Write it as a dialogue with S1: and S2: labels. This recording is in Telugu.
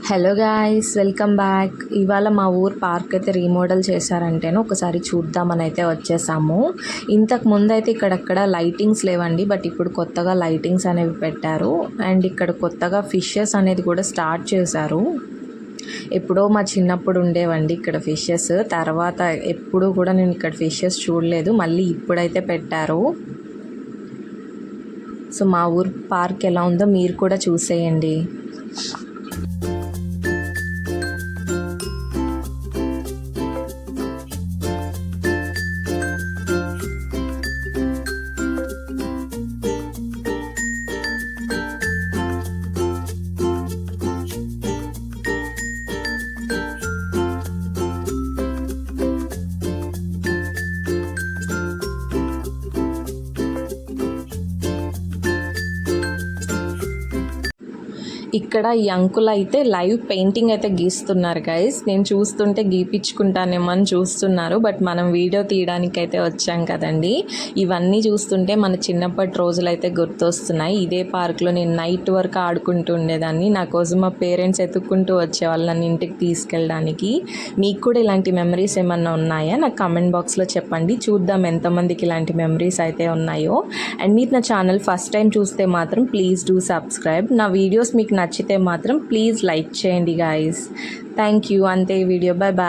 S1: Hello guys, welcome back. ఇవాళ మా ఊరు పార్క్ అయితే రీమోడల్ చేశారంటేనే ఒకసారి చూద్దామని అయితే వచ్చేసాము. ఇంతకు ముందు అయితే ఇక్కడక్కడ లైటింగ్స్ లేవండి, బట్ ఇప్పుడు కొత్తగా లైటింగ్స్ అనేవి పెట్టారు. అండ్ ఇక్కడ కొత్తగా ఫిషెస్ అనేది కూడా స్టార్ట్ చేశారు. ఎప్పుడో మా చిన్నప్పుడు ఉండేవండి ఇక్కడ ఫిషెస్. తర్వాత ఎప్పుడూ కూడా నేను ఇక్కడ ఫిషెస్ చూడలేదు, మళ్ళీ ఇప్పుడైతే పెట్టారు. సో మా ఊరు పార్క్ ఎలా ఉందో మీరు కూడా చూసేయండి. ఇక్కడ ఈ అంకుల్ అయితే లైవ్ పెయింటింగ్ అయితే గీస్తున్నారు గైస్. నేను చూస్తుంటే గీపించుకుంటానేమో అని చూస్తున్నారు, బట్ మనం వీడియో తీయడానికి అయితే వచ్చాం కదండి. ఇవన్నీ చూస్తుంటే మన చిన్నప్పటి రోజులు అయితే గుర్తొస్తున్నాయి. ఇదే పార్క్లో నేను నైట్ వరకు ఆడుకుంటూ ఉండేదాన్ని. నా కోసం మా పేరెంట్స్ ఎత్తుక్కుంటూ వచ్చేవాళ్ళు నన్ను ఇంటికి తీసుకెళ్ళడానికి. మీకు కూడా ఇలాంటి మెమరీస్ ఏమన్నా ఉన్నాయా? నాకు కామెంట్ బాక్స్లో చెప్పండి, చూద్దాం ఎంతమందికి ఇలాంటి మెమరీస్ అయితే ఉన్నాయో. అండ్ మీరు నా ఛానల్ ఫస్ట్ టైం చూస్తే మాత్రం ప్లీజ్ డూ సబ్స్క్రైబ్. నా వీడియోస్ మీకు నచ్చితే మాత్రం ప్లీజ్ లైక్ చేయండి గాయస్. Thank you. అంతే వీడియో. Bye bye.